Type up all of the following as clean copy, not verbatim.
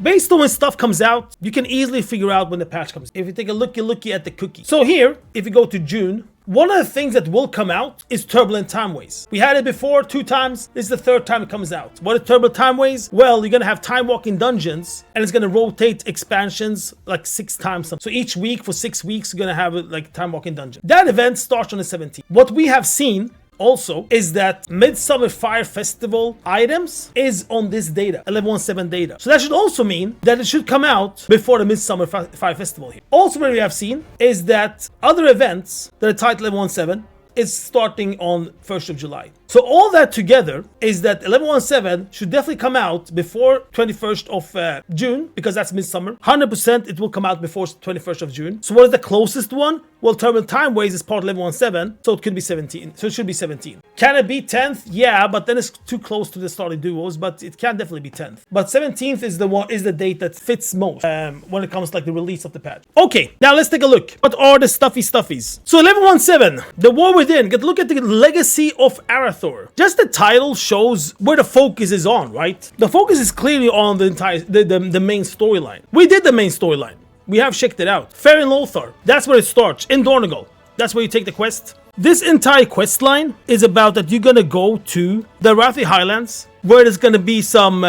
Based on when stuff comes out, you can easily figure out when the patch comes. If you take a looky at the cookie. So here, if you go to June, one of the things that will come out is Turbulent Timeways. We had it before 2 times. This is the 3rd time it comes out. What are Turbulent Timeways? Well, you're gonna have time walking dungeons, and it's gonna rotate expansions like 6 times. So each week for 6 weeks, you're gonna have like time walking dungeon. That event starts on the 17th. What we have seen also is that Midsummer Fire Festival items is on this data, 11.17 data. So that should also mean that it should come out before the Midsummer Fire Festival here. Also what we have seen is that other events that are tied to 11.17 is starting on 1st of July. So all that together is that 11.17 should definitely come out before 21st of June, because that's midsummer. 100% it will come out before 21st of June. So what is the closest one? Well, Turbulent Timeways is part of 11.17, so it could be 17. So it should be 17. Can it be 10th? Yeah, but then it's too close to the starting duos, but it can definitely be 10th. But 17th is the date that fits most when it comes to like the release of the patch. Okay, now let's take a look. What are the stuffies? So 11.17, the war within. Get a look at the legacy of Arathi. Just the title shows where the focus is on, right? The focus is clearly on the entire the main storyline. We did the main storyline. We have checked it out. Fair and Lothar, that's where it starts. In Dornogal, that's where you take the quest. This entire quest line is about that you're gonna go to the Arathi Highlands, where there's gonna be some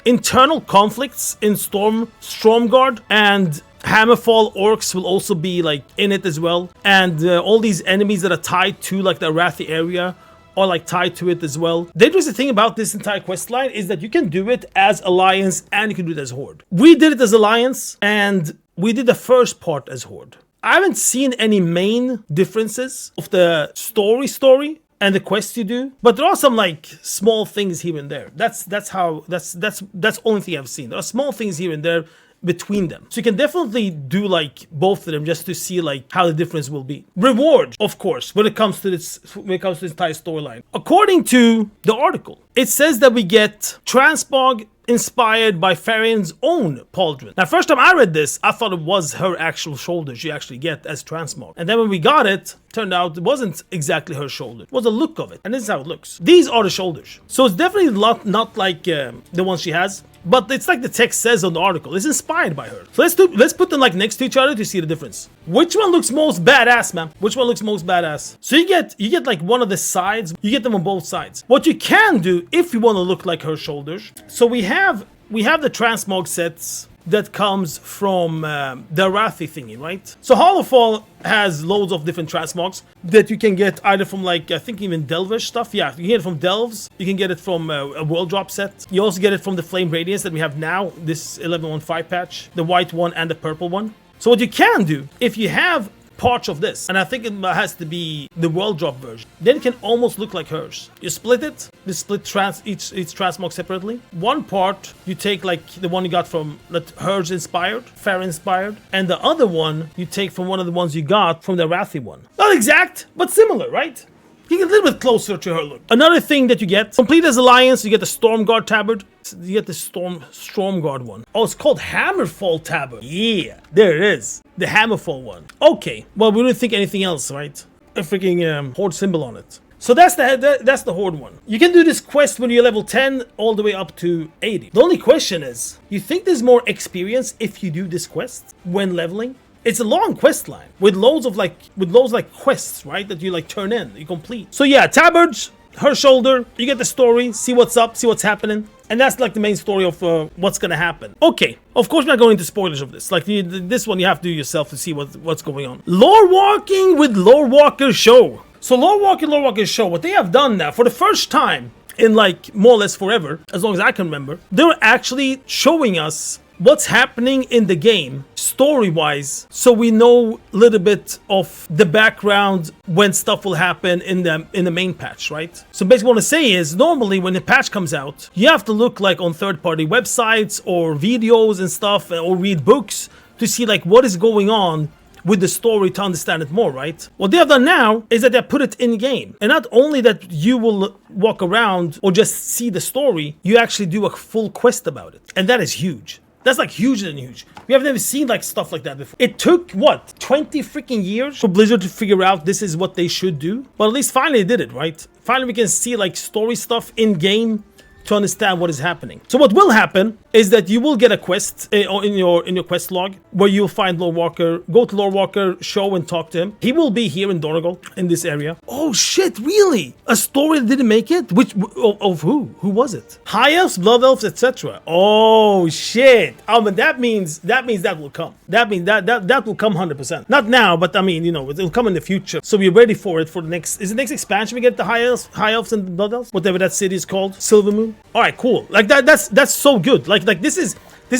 internal conflicts in Stormguard, and Hammerfall orcs will also be like in it as well, and all these enemies that are tied to like the Arathi area are like tied to it as well. The interesting thing about this entire quest line is that you can do it as Alliance and you can do it as Horde. We did it as Alliance and we did the first part as Horde. I haven't seen any main differences of the story and the quests you do, but there are some like small things here and there. That's the only thing I've seen. There are small things here and there between them. So you can definitely do like both of them just to see like how the difference will be. Reward, of course, when it comes to this entire storyline. According to the article, it says that we get Transmog inspired by Farion's own pauldron. Now, first time I read this, I thought it was her actual shoulder she actually get as Transmog. And then when we got it, turned out it wasn't exactly her shoulder. It was the look of it. And this is how it looks. These are the shoulders. So it's definitely not like the ones she has. But it's like the text says on the article. It's inspired by her. So let's put them like next to each other to see the difference. Which one looks most badass, man? Which one looks most badass? So you get like one of the sides. You get them on both sides. What you can do if you want to look like her shoulders. So we have the Transmog sets that comes from the Arathi thingy, right? So Hollowfall has loads of different transmogs that you can get either from like, I think even Delvish stuff. Yeah, you can get it from Delves. You can get it from a World Drop set. You also get it from the Flame Radiance that we have now, this 11.15 patch, the white one and the purple one. So what you can do, if you have parts of this, and I think it has to be the World Drop version, then it can almost look like hers. You split it, you split each transmog separately. One part you take like the one you got from hers inspired, Fair inspired, and the other one you take from one of the ones you got from the Arathi one. Not exact, but similar, right? You get a little bit closer to her look. Another thing that you get, complete as Alliance, you get the Stormguard tabard. You get the Stormguard one. Oh, it's called Hammerfall tabard. Yeah, there it is. The Hammerfall one. Okay, well, we didn't think anything else, right? A freaking Horde symbol on it. So that's the Horde one. You can do this quest when you're level 10 all the way up to 80. The only question is, you think there's more experience if you do this quest when leveling? It's a long quest line with loads of quests, right? That you like turn in, you complete. So yeah, tabards, her shoulder, you get the story, see what's up, see what's happening. And that's like the main story of what's gonna happen. Okay, of course we're not going into spoilers of this. Like this one you have to do yourself to see what's going on. Lore walking with Lorewalker Cho. So Lorewalker Cho, what they have done now for the first time in like more or less forever, as long as I can remember, they're actually showing us what's happening in the game story-wise, so we know a little bit of the background when stuff will happen in the main patch, right? So basically what I want to say is, normally when the patch comes out, you have to look like on third-party websites or videos and stuff, or read books to see like what is going on with the story to understand it more, right? What they have done now is that they put it in game. And not only that you will walk around or just see the story, you actually do a full quest about it. And that is huge. That's like huge and huge. We have never seen like stuff like that before. It took what, 20 freaking years for Blizzard to figure out this is what they should do. But at least finally they did it, right? Finally we can see like story stuff in game to understand what is happening. So what will happen is that you will get a quest in your quest log where you'll find Lorewalker. Go to Lorewalker Show and talk to him. He will be here in Donegal, in this area. Oh shit, really? A story that didn't make it? Which of who? Who was it? High elves, blood elves, etc. Oh shit. Oh, but that means that will come. That means that will come 100%. Not now, but I mean, you know, it'll come in the future. So we're ready for it for the next. Is the next expansion we get the high elves and blood elves? Whatever that city is called. Silver Moon. Alright, cool. Like that's so good. Like this is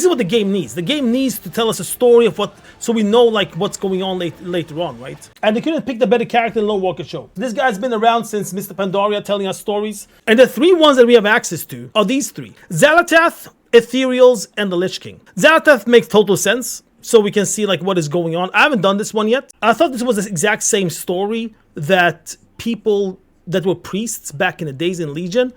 what the game needs. The game needs to tell us a story of what, so we know like what's going on later on, right? And they couldn't pick a better character than Lorewalker Cho. This guy's been around since Mr. Pandaria telling us stories. And the 3 ones that we have access to are these 3. Xal'atath, Ethereals, and the Lich King. Xal'atath makes total sense, so we can see like what is going on. I haven't done this one yet. I thought this was the exact same story that people that were priests back in the days in Legion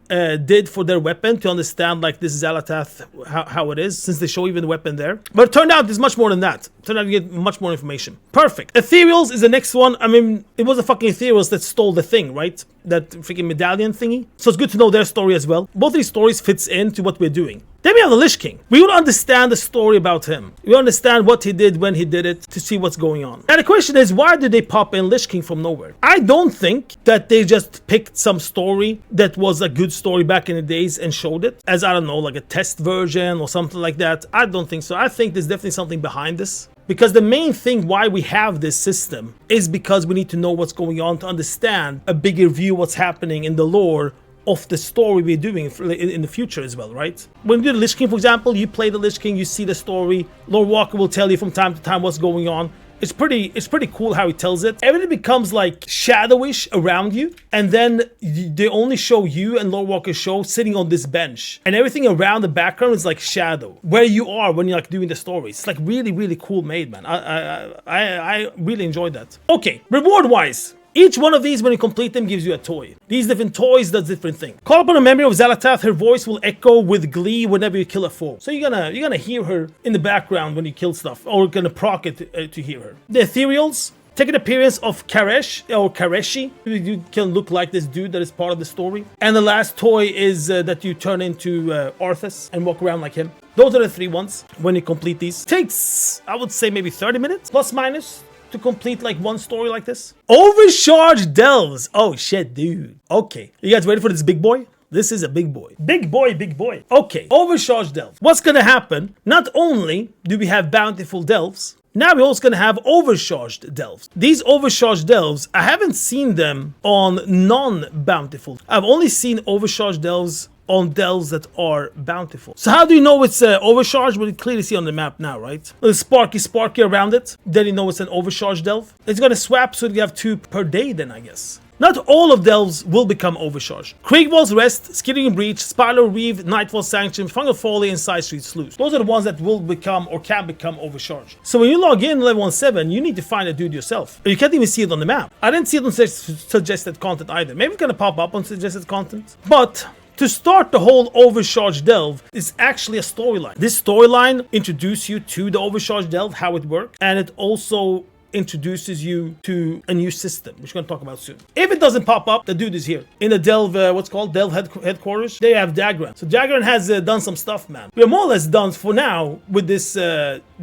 did for their weapon, to understand like this Xal'atath, how it is, since they show even the weapon there. But it turned out there's much more than that. It turned out you get much more information. Perfect. Ethereals is the next one. I mean, it was the fucking Ethereals that stole the thing, right? That freaking medallion thingy. So it's good to know their story as well. Both of these stories fits into what we're doing. Then we have the Lich King. We will understand the story about him. We understand what he did, when he did it, to see what's going on. And the question is, why did they pop in Lich King from nowhere? I don't think that they just picked some story that was a good story back in the days and showed it as, I don't know, like a test version or something like that. I don't think so. I think there's definitely something behind this. Because the main thing why we have this system is because we need to know what's going on to understand a bigger view what's happening in the lore of the story we're doing in the future as well, right? When you do the Lich King, for example, you play the Lich King, you see the story. Lorewalker will tell you from time to time what's going on. It's pretty cool how he tells it. Everything becomes like shadowish around you, and then they only show you and Lorewalker Show sitting on this bench, and everything around the background is like shadow where you are when you're like doing the story. It's like really cool made, man. I really enjoyed that. Okay, reward wise, each one of these, when you complete them, gives you a toy. These different toys does different things. Call upon a memory of Xal'atath. Her voice will echo with glee whenever you kill a foe. So you're gonna hear her in the background when you kill stuff, or gonna proc it to hear her. The Ethereals take an appearance of Karesh or Kareshi. You can look like this dude that is part of the story. And the last toy is that you turn into Arthas and walk around like him. Those are the 3 ones when you complete these. Takes, I would say, maybe 30 minutes, plus minus, to complete like one story like this. Overcharged Delves. Oh shit, dude. Okay, you guys ready for this big boy? This is a big boy. Big boy. Okay, Overcharged Delves. What's gonna happen? Not only do we have bountiful delves, now we're also gonna have overcharged delves. These overcharged delves, I haven't seen them on non-bountiful. I've only seen overcharged delves on delves that are bountiful. So how do you know it's overcharged? Well, you clearly see on the map now, right? There's sparky around it. Then you know it's an overcharged delve. It's gonna swap, so you have 2 per day then, I guess. Not all of delves will become overcharged. Kriegwall's Rest, Skidding Breach, Spiral Reeve, Nightfall Sanction, Fungal Folly, and Side Street Sluice. Those are the ones that will become or can become overcharged. So when you log in level 17, you need to find a dude yourself. You can't even see it on the map. I didn't see it on suggested content either. Maybe it's gonna pop up on suggested content. But to start the whole Overcharged Delve is actually a storyline. This storyline introduces you to the Overcharged Delve, how it works, and it also introduces you to a new system, which we're going to talk about soon. If it doesn't pop up, the dude is here. In the Delve, what's called Delve headquarters, they have Dagran. So Dagran has done some stuff, man. We are more or less done for now with this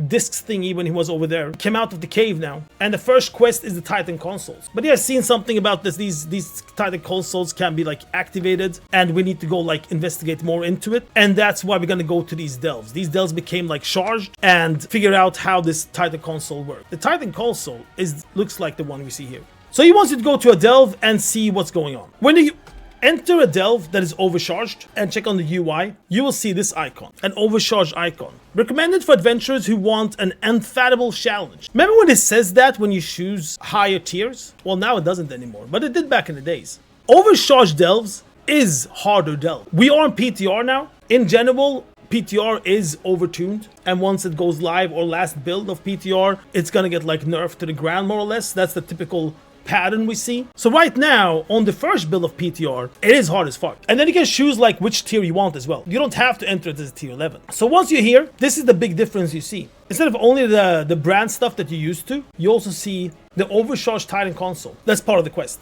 discs thingy when he was over there. Came out of the cave now. And the first quest is the Titan consoles. But you have seen something about this. These Titan consoles can be like activated, and we need to go like investigate more into it. And that's why we're going to go to these Delves. These Delves became like charged and figure out how this Titan console works. The Titan console looks like the one we see here. So he wants you to go to a Delve and see what's going on. When you enter a Delve that is overcharged and check on the UI, you will see this icon, an overcharged icon. Recommended for adventurers who want an unfathomable challenge. Remember when it says that when you choose higher tiers? Well, now it doesn't anymore, but it did back in the days. Overcharged Delves is harder Delve. We are on PTR now. In general, PTR is overtuned, and once it goes live or last build of PTR, it's gonna get like nerfed to the ground more or less. That's the typical pattern we see. So right now, on the first build of PTR, it is hard as fuck. And then you can choose like which tier you want as well. You don't have to enter it as tier 11. So once you're here, this is the big difference you see. Instead of only the brand stuff that you used to, you also see the overcharged Titan console. That's part of the quest.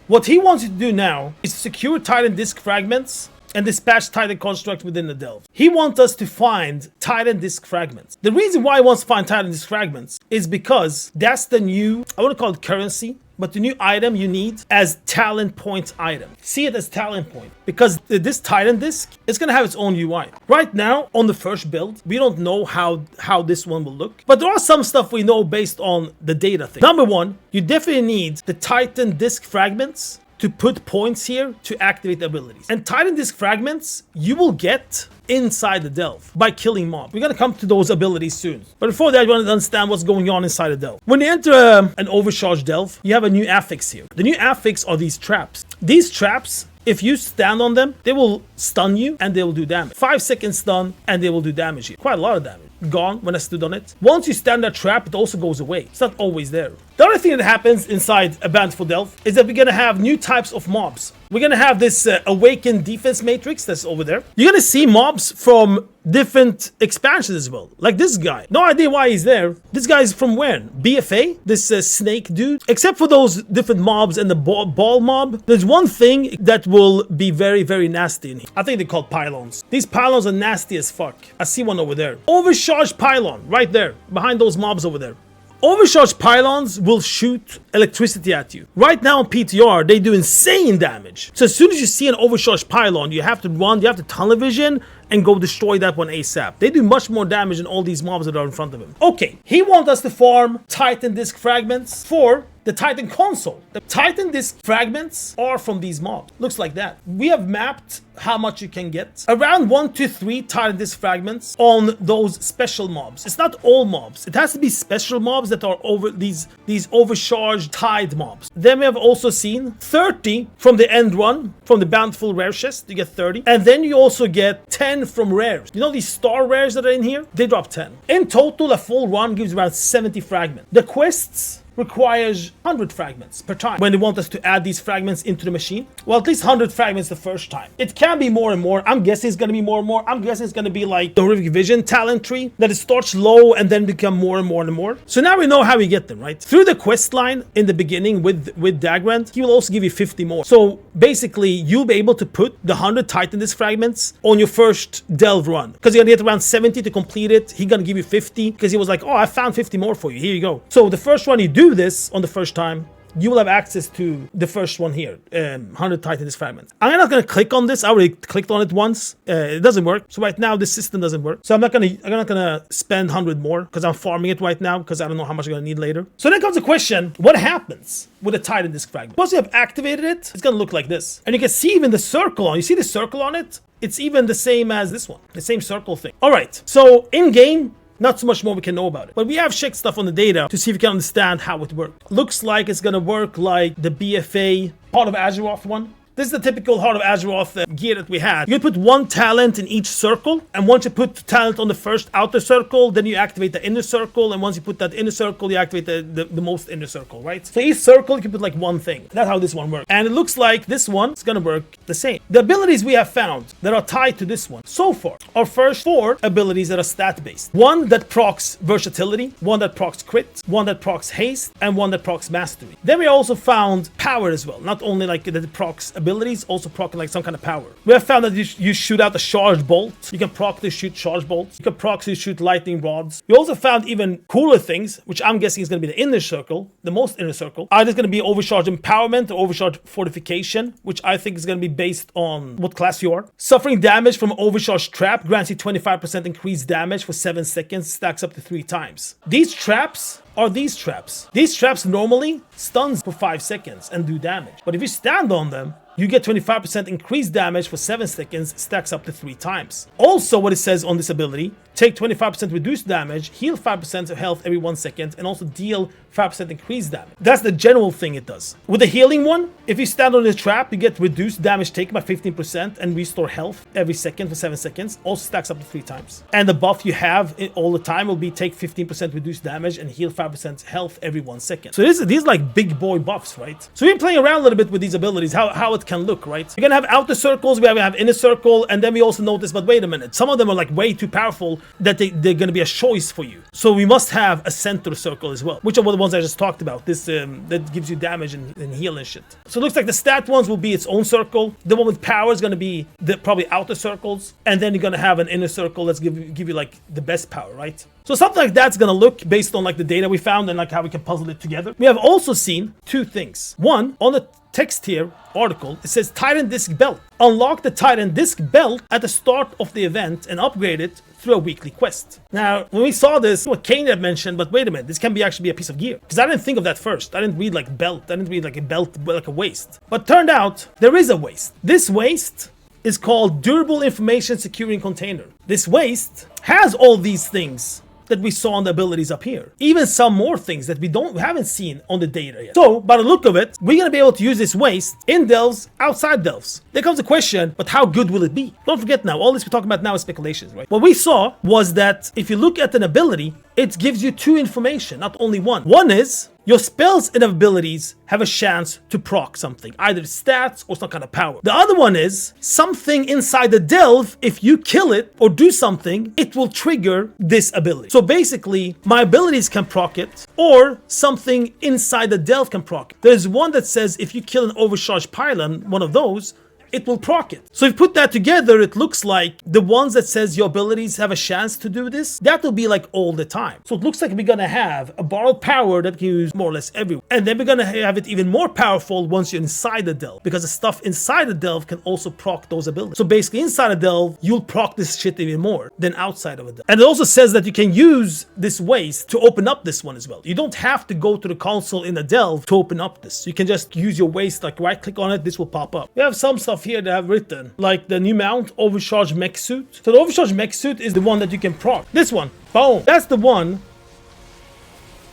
What he wants you to do now is secure Titan disc fragments and dispatch Titan constructs within the delve. He wants us to find Titan disc fragments. The reason why he wants to find Titan disc fragments is because that's the new, I want to call it currency, but the new item you need as talent point item. See it as talent point, because this Titan disc is going to have its own UI. Right now, on the first build, we don't know how this one will look, but there are some stuff we know based on the data thing. Number one, you definitely need the Titan disc fragments to put points here to activate the abilities. And Titan disc fragments you will get inside the delve by killing mobs. We're gonna come to those abilities soon. But before that, you want to understand what's going on inside the delve. When you enter an overcharged delve, you have a new affix here. The new affix are these traps. These traps, if you stand on them, they will stun you and they will do damage. 5-second stun and they will do damage here. Quite a lot of damage. Gone when I stood on it. Once you stand that trap, it also goes away. It's not always there. The other thing that happens inside a Bountiful Delve is that we're gonna have new types of mobs. We're gonna have this awakened defense matrix that's over there. You're gonna see mobs from different expansions as well. Like this guy. No idea why he's there. This guy is from where? BFA? This snake dude? Except for those different mobs and the ball mob, there's one thing that will be very, very nasty in here. I think they're called pylons. These pylons are nasty as fuck. I see one over there. Overcharged pylon right there. Behind those mobs over there. Overcharged pylons will shoot electricity at you. Right now on PTR, they do insane damage. So as soon as you see an overcharged pylon, you have to run, you have to tunnel vision, and go destroy that one ASAP. They do much more damage than all these mobs that are in front of him. Okay, he wants us to farm Titan disc fragments for the Titan console. The Titan disc fragments are from these mobs. Looks like that. We have mapped how much you can get. Around 1 to 3 Titan disc fragments on those special mobs. It's not all mobs. It has to be special mobs that are over these overcharged tide mobs. Then we have also seen 30 from the end run, from the Bountiful Rare Chest. You get 30. And then you also get 10 from rares. You know these star rares that are in here? They drop 10. In total, a full run gives around 70 fragments. The quests requires 100 fragments per time. When they want us to add these fragments into the machine, well, at least 100 fragments the first time. It can be more and more. I'm guessing it's going to be more and more. I'm guessing it's going to be like the horrific vision talent tree, that it starts low and then become more and more and more. So now we know how we get them, right? Through the quest line in the beginning with Dagrand, he will also give you 50 more. So basically, you'll be able to put the 100 Titan disc fragments on your first delve run, because you're going to get around 70 to complete it. He's going to give you 50 because he was like, oh, I found 50 more for you. Here you go. So the first one you do this on the first time, you will have access to the first one here, 100 Titan disc fragments. I'm not going to click on this. I already clicked on it once. It doesn't work. So right now, this system doesn't work. So I'm not going to spend 100 more because I'm farming it right now because I don't know how much I'm going to need later. So then comes the question, what happens with a Titan disc fragment? Once you have activated it, it's going to look like this. And you can see even the circle on. You see the circle on it? It's even the same as this one. The same circle thing. All right. So in game, not so much more we can know about it. But we have checked stuff on the data to see if we can understand how it works. Looks like it's gonna work like the BFA Heart of Azeroth one. This is the typical Heart of Azeroth gear that we had. You put one talent in each circle, and once you put talent on the first outer circle, then you activate the inner circle, and once you put that inner circle, you activate the most inner circle, right? So each circle, you can put like one thing. That's how this one works. And it looks like this one is gonna work the same. The abilities we have found that are tied to this one so far are first 4 abilities that are stat-based. One that procs versatility, one that procs crit, one that procs haste, and one that procs mastery. Then we also found power as well. Not only like that it procs abilities, also proc like some kind of power. We have found that you shoot out a charged bolt. You can proc to shoot charged bolts. You can proc to shoot lightning rods. We also found even cooler things, which I'm guessing is going to be the inner circle, the most inner circle. Either it's going to be overcharged empowerment or overcharged fortification, which I think is going to be based on what class you are. Suffering damage from overcharged trap grants you 25% increased damage for 7 seconds, stacks up to 3 times. These traps are these traps. These traps normally stuns for 5 seconds and do damage. But if you stand on them, you get 25% increased damage for 7 seconds, stacks up to 3 times. Also, what it says on this ability, take 25% reduced damage, heal 5% of health every 1 second, and also deal 5% increased damage. That's the general thing it does. With the healing one, if you stand on the trap, you get reduced damage taken by 15% and restore health every second for 7 seconds. Also stacks up to 3 times. And the buff you have all the time will be take 15% reduced damage and heal 5% health every 1 second. So these are like big boy buffs, right? So we're playing around a little bit with these abilities, how it can look, right? You're gonna have outer circles, we have inner circle, and then we also notice, but wait a minute, some of them are like way too powerful that they're going to be a choice for you. So we must have a center circle as well, which are the ones I just talked about. This that gives you damage and heal and shit. So it looks like the stat ones will be its own circle. The one with power is going to be the probably outer circles, and then you're going to have an inner circle that's give you like the best power, right? So something like that's going to look based on like the data we found and like how we can puzzle it together. We have also seen two things. One, on the text here article, it says Titan Disc Belt. Unlock the Titan Disc Belt at the start of the event and upgrade it through a weekly quest. Now, when we saw this, what Kane had mentioned, but wait a minute, this can actually be a piece of gear. Because I didn't think of that first. I didn't read like belt. I didn't read like a belt, like a waist. But turned out, there is a waist. This waist is called Durable Information Securing Container. This waist has all these things that we saw on the abilities up here. Even some more things that we haven't seen on the data yet. So, by the look of it, we're gonna be able to use this waist in delves, outside delves. There comes the question, but how good will it be? Don't forget now, all this we're talking about now is speculations, right? What we saw was that if you look at an ability, it gives you two information, not only one. One is your spells and abilities have a chance to proc something, either stats or some kind of power. The other one is something inside the delve, if you kill it or do something, it will trigger this ability. So basically, my abilities can proc it, or something inside the delve can proc it. There's one that says if you kill an overcharged pylon, one of those, it will proc it. So if you put that together, it looks like the ones that says your abilities have a chance to do this, that will be like all the time. So it looks like we're gonna have a borrowed power that can use more or less everywhere. And then we're gonna have it even more powerful once you're inside the delve, because the stuff inside the delve can also proc those abilities. So basically inside a delve, you'll proc this shit even more than outside of a delve. And it also says that you can use this waist to open up this one as well. You don't have to go to the console in the delve to open up this. You can just use your waist, like right click on it, this will pop up. We have some stuff here that I've written, like the new mount, Overcharged Mech Suit. So the Overcharged Mech Suit is the one that you can proc. This one, boom, that's the one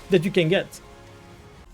that you can get.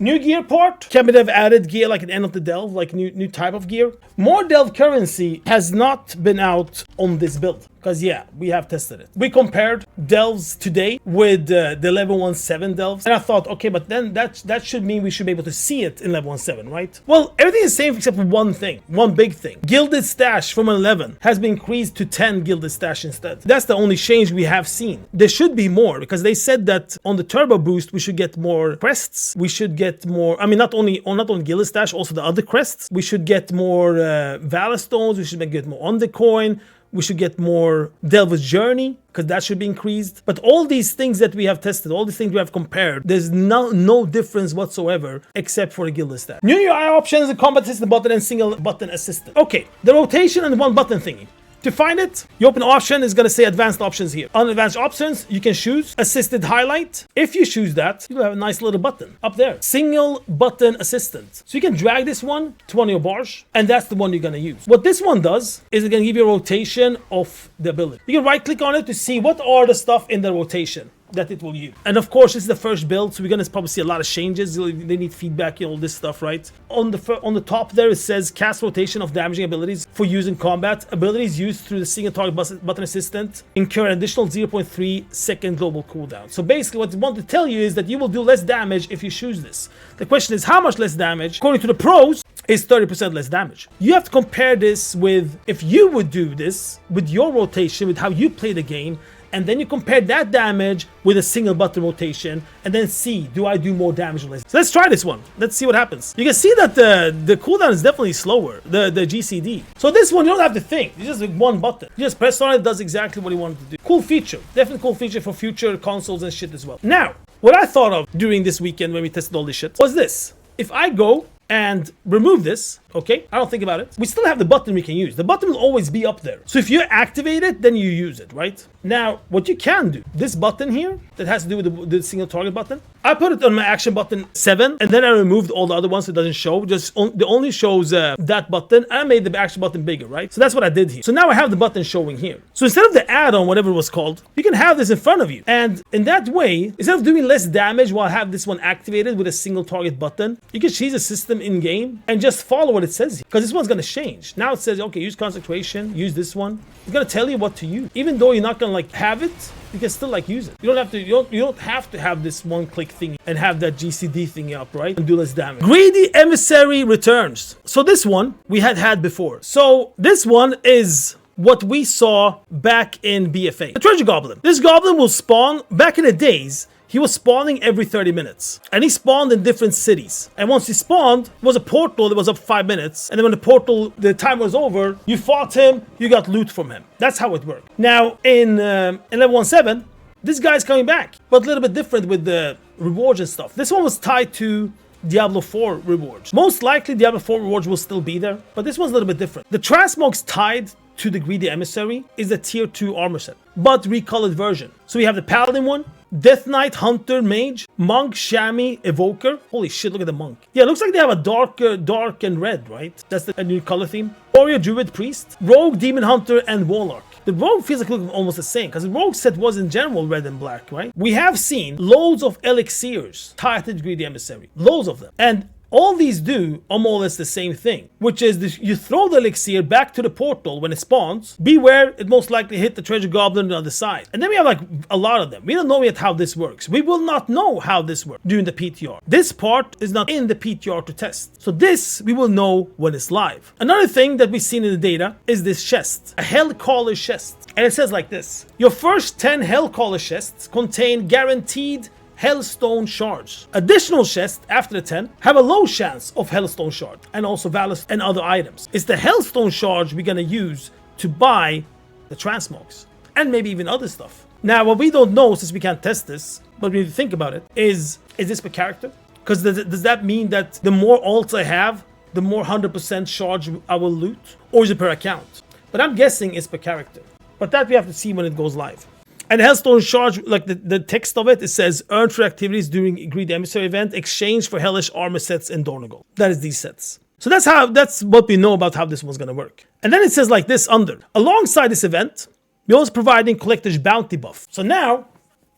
New gear part, can we have added gear like at the end of the delve, like new type of gear. More delve currency has not been out on this build. Because yeah, we have tested it. We compared delves today with the level 17 delves. And I thought, okay, but then that should mean we should be able to see it in level 17, right? Well, everything is the same except for one thing. One big thing. Gilded Stash from 11 has been increased to 10 Gilded Stash instead. That's the only change we have seen. There should be more, because they said that on the turbo boost, we should get more crests. We should get more, I mean, not only on Gilded Stash, also the other crests. We should get more Valor Stones. We should get more Undercoin. We should get more Delver's Journey, because that should be increased. But all these things that we have tested, all these things we have compared, there's no difference whatsoever except for the Gilded Stash. New UI options, the combat assistant button and single button assistant. Okay, the rotation and the one button thingy. To find it, you open option, it's gonna say advanced options here. On advanced options, you can choose assisted highlight. If you choose that, you'll have a nice little button up there. Single button assistant. So you can drag this one to one of your bars, and that's the one you're gonna use. What this one does is it's gonna give you a rotation of the ability. You can right click on it to see what are the stuff in the rotation that it will use. And of course, this is the first build, so we're gonna probably see a lot of changes. They need feedback, all this stuff, right? On the top there, it says cast rotation of damaging abilities for use in combat. Abilities used through the single target button assistant incur an additional 0.3 second global cooldown. So basically, what they want to tell you is that you will do less damage if you choose this. The question is, how much less damage? According to the pros, is 30% less damage. You have to compare this with if you would do this with your rotation, with how you play the game, and then you compare that damage with a single button rotation, and then see, do I do more damage or less? So let's try this one. Let's see what happens. You can see that the cooldown is definitely slower, the GCD. So this one, you don't have to think. You just like one button. You just press on it, does exactly what you want it to do. Cool feature. Definitely cool feature for future consoles and shit as well. Now, what I thought of during this weekend when we tested all this shit was this. If I go and remove this, okay, I don't think about it, we still have the button we can use. The button will always be up there. So if you activate it, then you use it, right? Now, what you can do, this button here, that has to do with the single target button, I put it on my action button 7, and then I removed all the other ones so it doesn't show. Just it only shows that button, and I made the action button bigger, right? So that's what I did here. So now I have the button showing here. So instead of the add-on, whatever it was called, you can have this in front of you. And in that way, instead of doing less damage while I have this one activated with a single target button, you can change the system in-game and just follow what it says here. Because this one's gonna change. Now it says, okay, use concentration, use this one. It's gonna tell you what to use. Even though you're not gonna like have it, you can still like use it. You don't have to have this one click thing and have that GCD thing up, right? And do less damage. Greedy Emissary returns. So this one we had before. So this one is what we saw back in BFA. The Treasure Goblin. This goblin will spawn, back in the days, he was spawning every 30 minutes. And he spawned in different cities. And once he spawned, it was a portal that was up 5 minutes. And then when the portal, the time was over, you fought him, you got loot from him. That's how it worked. Now, in level 1.7, this guy's coming back. But a little bit different with the rewards and stuff. This one was tied to Diablo 4 rewards. Most likely Diablo 4 rewards will still be there, but this one's a little bit different. The transmogs tied to the Greedy Emissary is a tier 2 armor set, but recolored version. So we have the Paladin one, Death Knight, Hunter, Mage, Monk, Chamois, Evoker. Holy shit, look at the Monk. Yeah, it looks like they have a dark and red, right? That's the new color theme. Warrior, Druid, Priest, Rogue, Demon Hunter, and Warlock. The Rogue feels like looking almost the same, because the Rogue set was in general red and black, right? We have seen loads of elixirs tied to the Greedy Emissary. Loads of them. And all these do are more or less the same thing, which is this, you throw the elixir back to the portal when it spawns. Beware, it most likely hit the treasure goblin on the other side. And then we have like a lot of them. We don't know yet how this works. We will not know how this works during the PTR. This part is not in the PTR to test. So this we will know when it's live. Another thing that we've seen in the data is this chest, a Hellcaller chest. And it says like this: your first 10 Hellcaller chests contain guaranteed Hellstone shards. Additional chests after the 10 have a low chance of Hellstone shard and also Valus and other items. It's the Hellstone shards we're gonna use to buy the transmogs and maybe even other stuff. Now, what we don't know, since we can't test this, but when you think about it, is this per character? Because does that mean that the more alts I have, the more 100% shards I will loot? Or is it per account? But I'm guessing it's per character. But that we have to see when it goes live. And Hellstone Charge, like the text of it, it says, earn for activities during Greedy Emissary event, exchange for Hellish armor sets in Dornogal. That is these sets. So that's what we know about how this one's gonna work. And then it says like this under. Alongside this event, we're also providing Collectos Bounty buff. So now,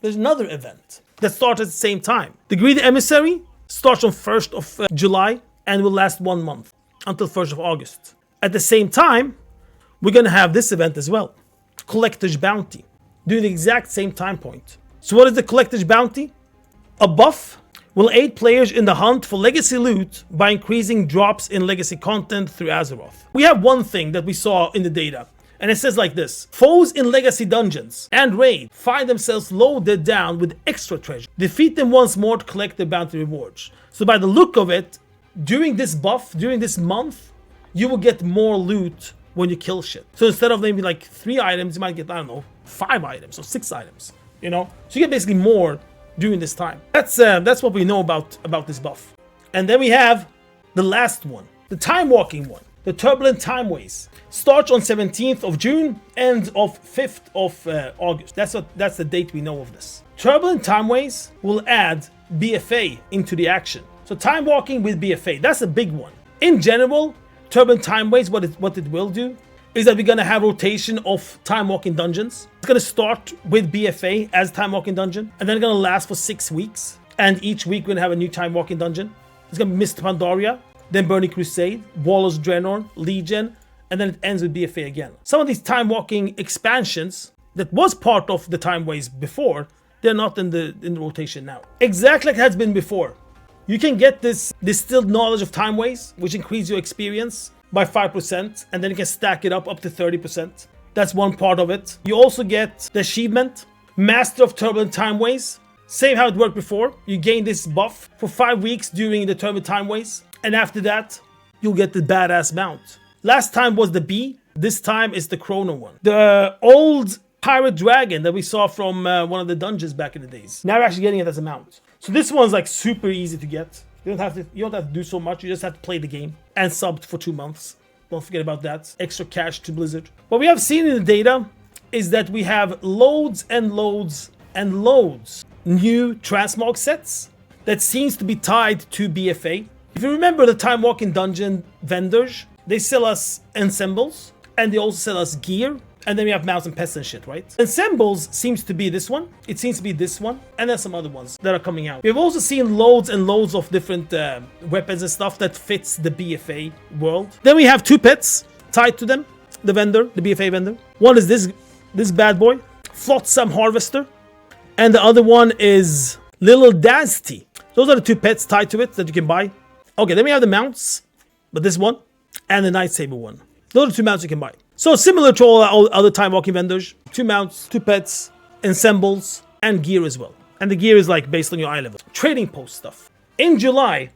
there's another event that starts at the same time. The Greedy Emissary starts on 1st of July and will last 1 month until 1st of August. At the same time, we're gonna have this event as well. Collector's Bounty. During the exact same time point. So what is the Collector's Bounty? A buff will aid players in the hunt for legacy loot by increasing drops in legacy content through Azeroth. We have one thing that we saw in the data, and it says like this: foes in legacy dungeons and raid find themselves loaded down with extra treasure. Defeat them once more to collect the bounty rewards. So by the look of it, during this buff, during this month, you will get more loot when you kill shit. So instead of maybe like 3 items, you might get, I don't know, 5 items or 6 items, you know? So you get basically more during this time. That's what we know about this buff. And then we have the last one, the time walking one, the Turbulent Timeways. Starts on 17th of June, ends of 5th of August. That's the date we know of this. Turbulent Timeways will add BFA into the action. So time walking with BFA, that's a big one. In general, Turbulent Timeways, what it will do is that we're gonna have rotation of time walking dungeons. It's gonna start with BFA as time walking dungeon, and then it's gonna last for 6 weeks. And each week we're gonna have a new time walking dungeon. It's gonna be Mist Pandaria, then Burning Crusade, Waller's Draenor, Legion, and then it ends with BFA again. Some of these time walking expansions that was part of the Timeways before, they're not in the rotation now. Exactly like it has been before. You can get this distilled knowledge of Timeways, which increase your experience by 5%, and then you can stack it up to 30%. That's one part of it. You also get the achievement, Master of Turbulent Timeways. Same how it worked before. You gain this buff for 5 weeks during the Turbulent Timeways, and after that, you'll get the badass mount. Last time was the bee, this time is the Chrono one. The old pirate dragon that we saw from one of the dungeons back in the days. Now we're actually getting it as a mount. So this one's like super easy to get. You don't have to do so much. You just have to play the game and sub for 2 months. Don't forget about that. Extra cash to Blizzard. What we have seen in the data is that we have loads and loads and loads new transmog sets that seems to be tied to BFA. If you remember the time walking dungeon vendors, they sell us ensembles and they also sell us gear. And then we have mounts and pests and shit, right? Ensembles seems to be this one. It seems to be this one. And there's some other ones that are coming out. We've also seen loads and loads of different weapons and stuff that fits the BFA world. Then we have 2 pets tied to them. The vendor, the BFA vendor. One is this bad boy, Flotsam Harvester. And the other one is Little Dazty. Those are the 2 pets tied to it that you can buy. Okay, then we have the mounts. But this one and the Night Saber one. Those are the 2 mounts you can buy. So similar to all other time walking vendors, 2 mounts, 2 pets, ensembles, and gear as well. And the gear is like based on your eye level. Trading post stuff. In July,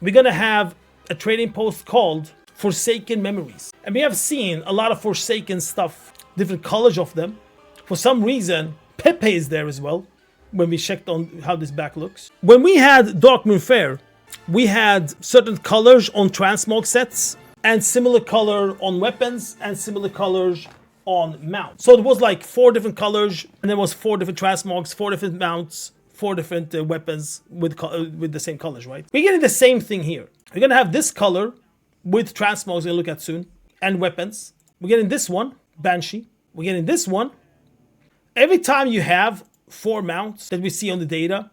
we're gonna have a trading post called Forsaken Memories. And we have seen a lot of Forsaken stuff, different colors of them. For some reason, Pepe is there as well, when we checked on how this back looks. When we had Dark Moon Fair, we had certain colors on transmog sets, and similar color on weapons, and similar colors on mounts. So it was like 4 different colors, and there was 4 different transmogs, 4 different mounts, 4 different weapons with the same colors, right? We're getting the same thing here. We're gonna have this color with transmogs we'll look at soon, and weapons. We're getting this one, Banshee. We're getting this one. Every time you have 4 mounts that we see on the data,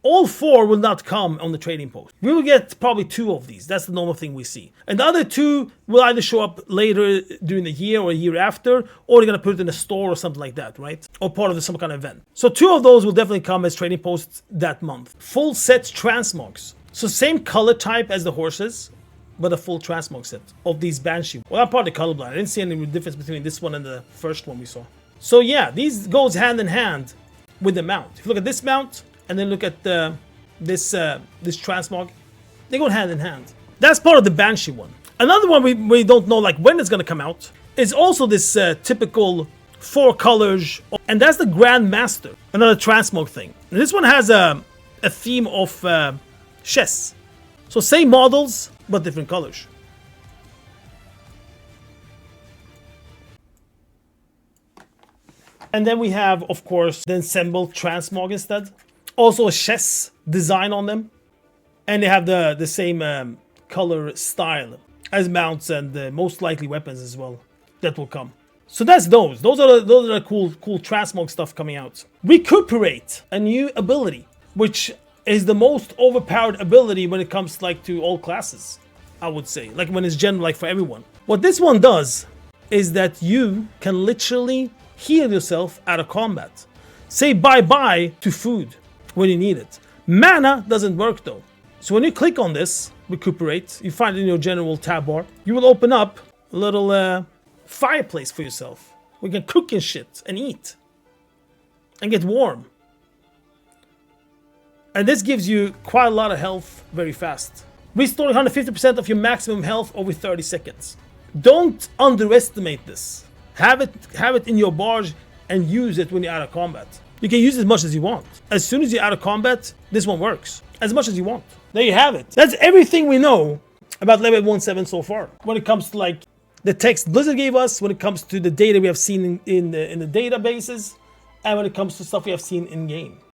all 4 will not come on the trading post. We will get probably 2 of these. That's the normal thing we see. And the other 2 will either show up later during the year or a year after, or they're gonna put it in a store or something like that, right? Or part of some kind of event. So 2 of those will definitely come as trading posts that month. Full set transmogs. So same color type as the horses, but a full transmog set of these Banshee. Well, I'm probably colorblind. I didn't see any difference between this one and the first one we saw. So yeah, these goes hand in hand with the mount. If you look at this mount, and then look at this transmog, they go hand in hand. That's part of the Banshee one. Another one we don't know like when it's gonna come out is also this typical 4 colors, and that's the Grand Master, another transmog thing. And this one has a theme of chess. So same models, but different colors. And then we have, of course, the assembled transmog instead. Also a chess design on them. And they have the same color style as mounts and most likely weapons as well that will come. So that's those. Those are the cool transmog stuff coming out. Recuperate, a new ability, which is the most overpowered ability when it comes like to all classes, I would say. Like when it's general, like for everyone. What this one does is that you can literally heal yourself out of combat. Say bye-bye to food when you need it. Mana doesn't work though. So when you click on this, Recuperate, you find it in your general tab bar, you will open up a little fireplace for yourself. We can cook and shit and eat and get warm. And this gives you quite a lot of health very fast. Restoring 150% of your maximum health over 30 seconds. Don't underestimate this. Have it in your bars and use it when you're out of combat. You can use it as much as you want. As soon as you're out of combat, this one works. As much as you want. There you have it. That's everything we know about level 1.7 so far. When it comes to like the text Blizzard gave us, when it comes to the data we have seen in the databases, and when it comes to stuff we have seen in game.